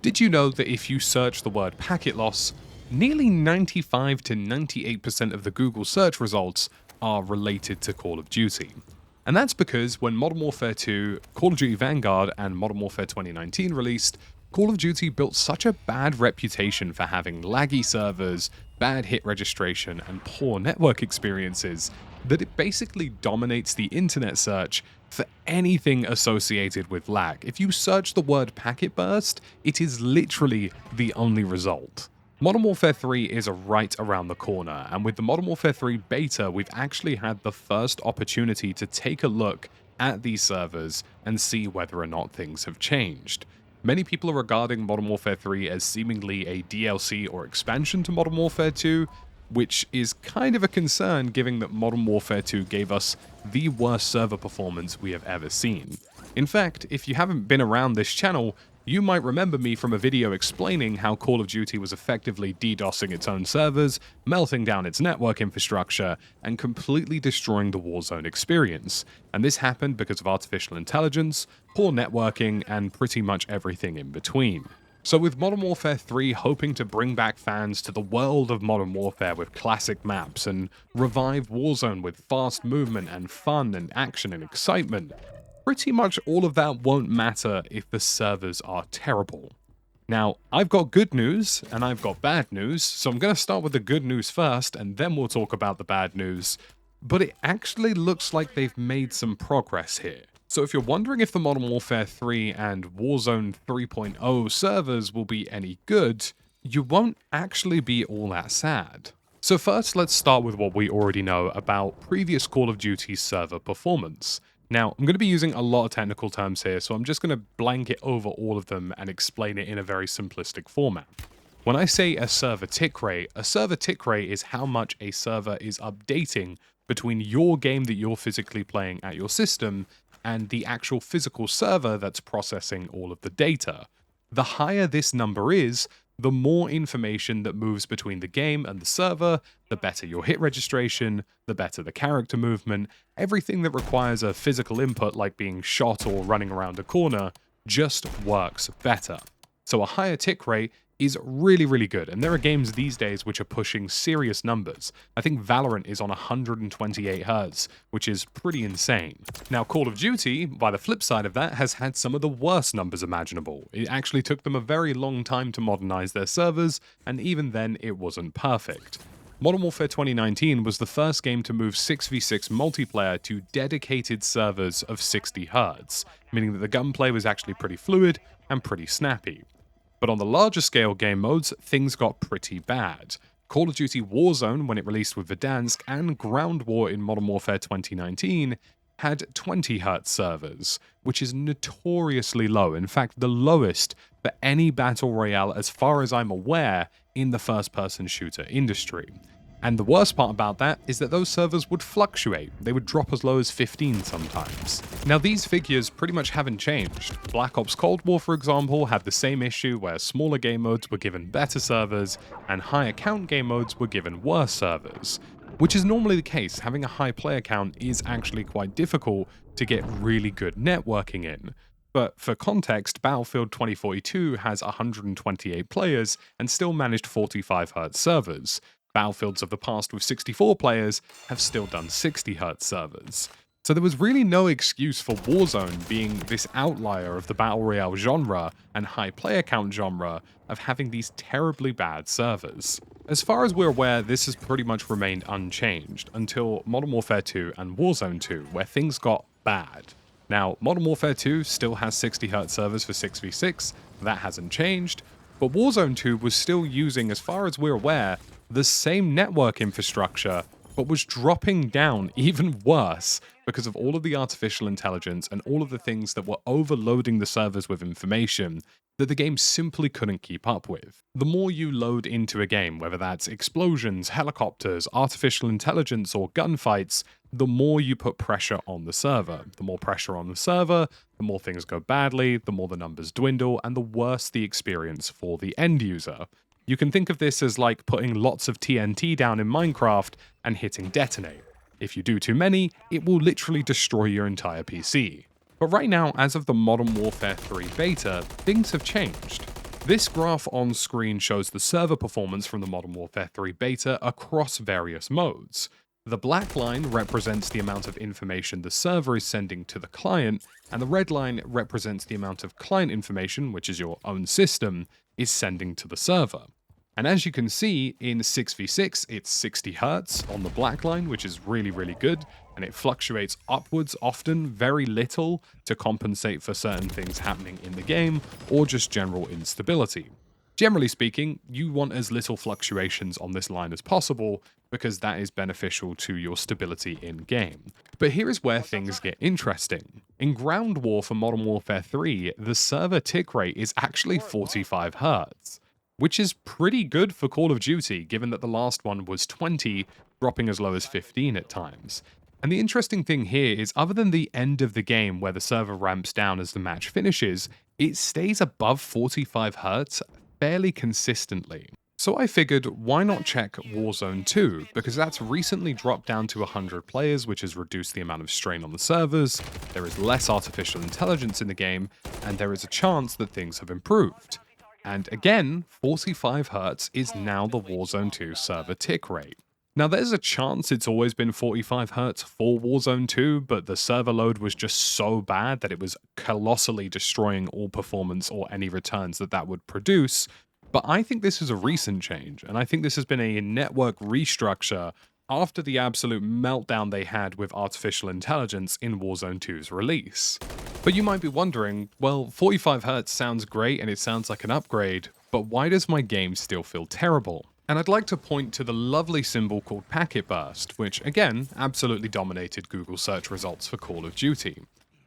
Did you know that if you search the word packet loss, nearly 95 to 98% of the Google search results are related to Call of Duty? And that's because when Modern Warfare 2, Call of Duty Vanguard, and Modern Warfare 2019 released, Call of Duty built such a bad reputation for having laggy servers, bad hit registration, and poor network experiences that it basically dominates the internet search for anything associated with lag. If you search the word packet burst, it is literally the only result. Modern Warfare 3 is right around the corner, and with the Modern Warfare 3 beta, we've actually had the first opportunity to take a look at these servers and see whether or not things have changed. Many people are regarding Modern Warfare 3 as seemingly a DLC or expansion to Modern Warfare 2, which is kind of a concern given that Modern Warfare 2 gave us the worst server performance we have ever seen. In fact, if you haven't been around this channel, you might remember me from a video explaining how Call of Duty was effectively DDoSing its own servers, melting down its network infrastructure, and completely destroying the Warzone experience. And this happened because of artificial intelligence, poor networking, and pretty much everything in between. So with Modern Warfare 3 hoping to bring back fans to the world of Modern Warfare with classic maps and revive Warzone with fast movement and fun and action and excitement, pretty much all of that won't matter if the servers are terrible. Now, I've got good news and I've got bad news, so I'm going to start with the good news first and then we'll talk about the bad news. But it actually looks like they've made some progress here. So if you're wondering if the Modern Warfare 3 and Warzone 3.0 servers will be any good, you won't actually be all that sad. So first, let's start with what we already know about previous Call of Duty server performance. Now, I'm going to be using a lot of technical terms here, so I'm just going to blanket over all of them and explain it in a very simplistic format. When I say a server tick rate is how much a server is updating between your game that you're physically playing at your system and the actual physical server that's processing all of the data. The higher this number is, the more information that moves between the game and the server, the better your hit registration, the better the character movement, everything that requires a physical input like being shot or running around a corner just works better. So a higher tick rate is really, really good, and there are games these days which are pushing serious numbers. I think Valorant is on 128 Hz, which is pretty insane. Now, Call of Duty, by the flip side of that, has had some of the worst numbers imaginable. It actually took them a very long time to modernize their servers, and even then, it wasn't perfect. Modern Warfare 2019 was the first game to move 6v6 multiplayer to dedicated servers of 60 Hz, meaning that the gunplay was actually pretty fluid and pretty snappy. But on the larger scale game modes, things got pretty bad. Call of Duty Warzone, when it released with Verdansk, and Ground War in Modern Warfare 2019 had 20 Hz servers, which is notoriously low. In fact, the lowest for any battle royale as far as I'm aware in the first-person shooter industry. And the worst part about that is that those servers would fluctuate. They would drop as low as 15 sometimes. Now, these figures pretty much haven't changed. Black Ops Cold War, for example, had the same issue where smaller game modes were given better servers and higher count game modes were given worse servers. Which is normally the case. Having a high player count is actually quite difficult to get really good networking in. But for context, Battlefield 2042 has 128 players and still managed 45 Hz servers. Battlefields of the past with 64 players have still done 60 Hz servers. So there was really no excuse for Warzone being this outlier of the Battle Royale genre and high player count genre of having these terribly bad servers. As far as we're aware, this has pretty much remained unchanged until Modern Warfare 2 and Warzone 2, where things got bad. Now, Modern Warfare 2 still has 60 Hz servers for 6v6, that hasn't changed, but Warzone 2 was still using, as far as we're aware, the same network infrastructure, but was dropping down even worse because of all of the artificial intelligence and all of the things that were overloading the servers with information that the game simply couldn't keep up with. The more you load into a game, whether that's explosions, helicopters, artificial intelligence, or gunfights, the more you put pressure on the server. The more pressure on the server, the more things go badly, the more the numbers dwindle, and the worse the experience for the end user. You can think of this as like putting lots of TNT down in Minecraft and hitting detonate. If you do too many, it will literally destroy your entire PC. But right now, as of the Modern Warfare 3 beta, things have changed. This graph on screen shows the server performance from the Modern Warfare 3 beta across various modes. The black line represents the amount of information the server is sending to the client, and the red line represents the amount of client information, which is your own system, is sending to the server. And as you can see, in 6v6, it's 60 Hz on the black line, which is really good, and it fluctuates upwards often, very little, to compensate for certain things happening in the game, or just general instability. Generally speaking, you want as little fluctuations on this line as possible, because that is beneficial to your stability in-game. But here is where things get interesting. In Ground War for Modern Warfare 3, the server tick rate is actually 45 Hz. Which is pretty good for Call of Duty, given that the last one was 20, dropping as low as 15 at times. And the interesting thing here is, other than the end of the game where the server ramps down as the match finishes, it stays above 45 Hz fairly consistently. So I figured, why not check Warzone 2, because that's recently dropped down to 100 players, which has reduced the amount of strain on the servers, there is less artificial intelligence in the game, and there is a chance that things have improved. And again, 45 Hz is now the Warzone 2 server tick rate. Now there's a chance it's always been 45 Hz for Warzone 2, but the server load was just so bad that it was colossally destroying all performance or any returns that would produce. But I think this is a recent change, and I think this has been a network restructure after the absolute meltdown they had with artificial intelligence in Warzone 2's release. But you might be wondering, well, 45 Hz sounds great and it sounds like an upgrade, but why does my game still feel terrible? And I'd like to point to the lovely symbol called Packet Burst, which again, absolutely dominated Google search results for Call of Duty.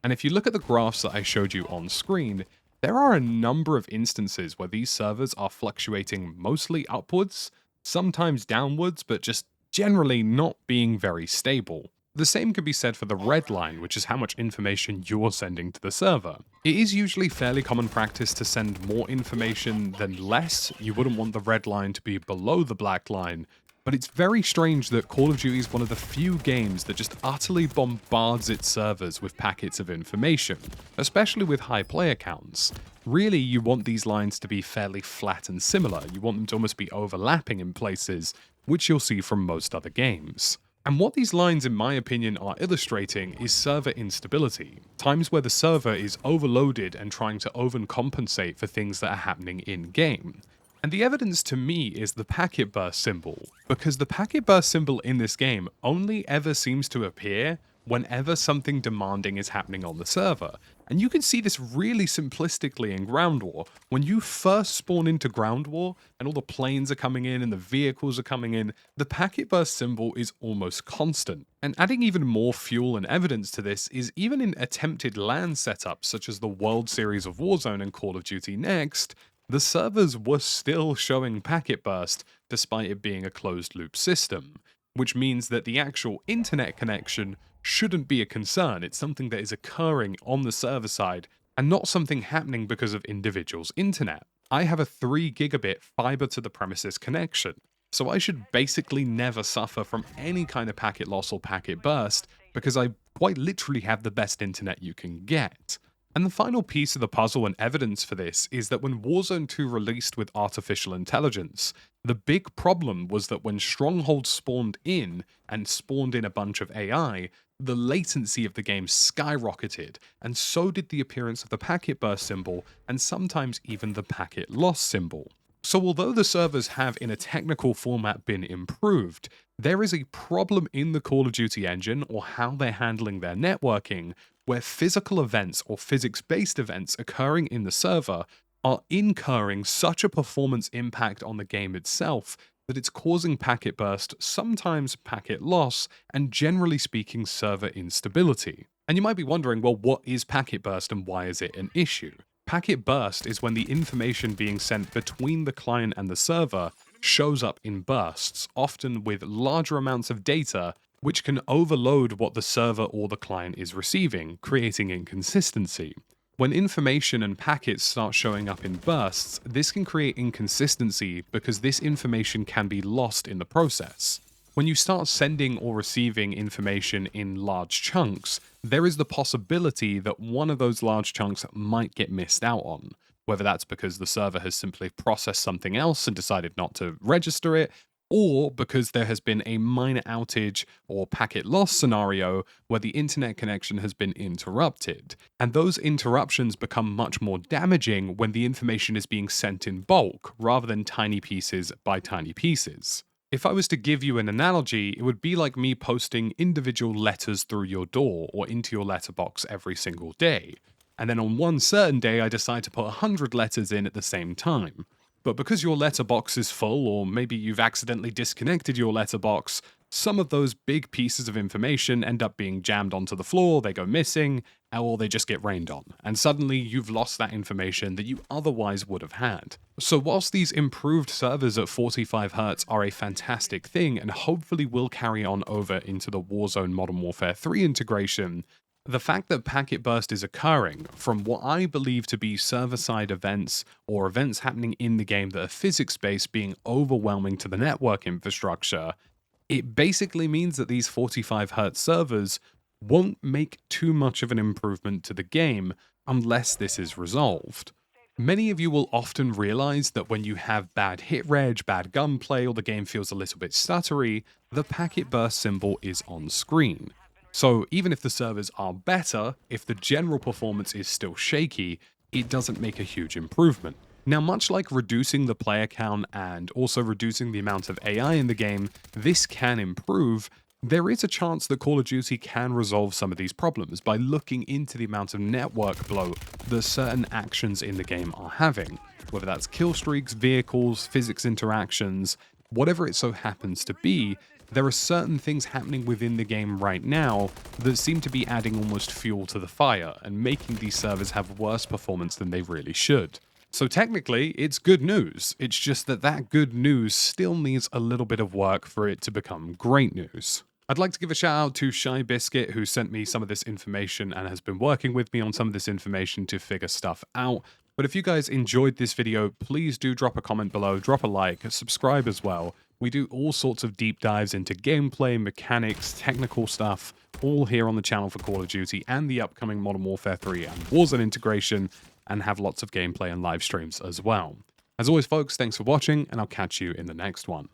And if you look at the graphs that I showed you on screen, there are a number of instances where these servers are fluctuating mostly upwards, sometimes downwards, but just generally not being very stable. The same could be said for the red line, which is how much information you're sending to the server. It is usually fairly common practice to send more information than less. You wouldn't want the red line to be below the black line, but it's very strange that Call of Duty is one of the few games that just utterly bombards its servers with packets of information, especially with high player counts. Really, you want these lines to be fairly flat and similar. You want them to almost be overlapping in places, which you'll see from most other games. And what these lines, in my opinion, are illustrating is server instability, times where the server is overloaded and trying to overcompensate for things that are happening in-game. And the evidence to me is the packet burst symbol, because the packet burst symbol in this game only ever seems to appear whenever something demanding is happening on the server. And you can see this really simplistically in Ground War. When you first spawn into Ground War, and all the planes are coming in and the vehicles are coming in, the packet burst symbol is almost constant. And adding even more fuel and evidence to this is even in attempted LAN setups such as the World Series of Warzone and Call of Duty Next, the servers were still showing packet burst despite it being a closed loop system, which means that the actual internet connection shouldn't be a concern. It's something that is occurring on the server side and not something happening because of individuals' internet. I have a 3 gigabit fiber to the premises connection, so I should basically never suffer from any kind of packet loss or packet burst because I quite literally have the best internet you can get. And the final piece of the puzzle and evidence for this is that when Warzone 2 released with artificial intelligence, the big problem was that when Stronghold spawned in a bunch of AI, the latency of the game skyrocketed, and so did the appearance of the packet burst symbol, and sometimes even the packet loss symbol. So although the servers have in a technical format been improved, there is a problem in the Call of Duty engine or how they're handling their networking, where physical events or physics-based events occurring in the server are incurring such a performance impact on the game itself that it's causing packet burst, sometimes packet loss, and generally speaking server instability. And you might be wondering, well, what is packet burst and why is it an issue? Packet burst is when the information being sent between the client and the server shows up in bursts, often with larger amounts of data, which can overload what the server or the client is receiving, creating inconsistency. When information and packets start showing up in bursts, this can create inconsistency because this information can be lost in the process. When you start sending or receiving information in large chunks, there is the possibility that one of those large chunks might get missed out on. whether that's because the server has simply processed something else and decided not to register it, or because there has been a minor outage or packet loss scenario where the internet connection has been interrupted. And those interruptions become much more damaging when the information is being sent in bulk rather than tiny pieces by tiny pieces. If I was to give you an analogy, it would be like me posting individual letters through your door or into your letterbox every single day. And then on one certain day, I decide to put 100 letters in at the same time. But because your letterbox is full, or maybe you've accidentally disconnected your letterbox, some of those big pieces of information end up being jammed onto the floor, they go missing, or they just get rained on. And suddenly you've lost that information that you otherwise would have had. So whilst these improved servers at 45 Hz are a fantastic thing and hopefully will carry on over into the Warzone Modern Warfare 3 integration, the fact that packet burst is occurring from what I believe to be server-side events or events happening in the game that are physics-based being overwhelming to the network infrastructure, it basically means that these 45 Hz servers won't make too much of an improvement to the game unless this is resolved. Many of you will often realize that when you have bad hit reg, bad gunplay, or the game feels a little bit stuttery, the packet burst symbol is on screen. So even if the servers are better, if the general performance is still shaky, it doesn't make a huge improvement. Now, much like reducing the player count and also reducing the amount of AI in the game, this can improve. There is a chance that Call of Duty can resolve some of these problems by looking into the amount of network blow that certain actions in the game are having, whether that's kill streaks, vehicles, physics interactions, whatever it so happens to be. There are certain things happening within the game right now that seem to be adding almost fuel to the fire and making these servers have worse performance than they really should. So technically, it's good news. It's just that that good news still needs a little bit of work for it to become great news. I'd like to give a shout out to Shy Biscuit, who sent me some of this information and has been working with me on some of this information to figure stuff out. But if you guys enjoyed this video, please do drop a comment below, drop a like, subscribe as well. We do all sorts of deep dives into gameplay, mechanics, technical stuff, all here on the channel for Call of Duty and the upcoming Modern Warfare 3 and Warzone integration, and have lots of gameplay and live streams as well. As always, folks, thanks for watching, and I'll catch you in the next one.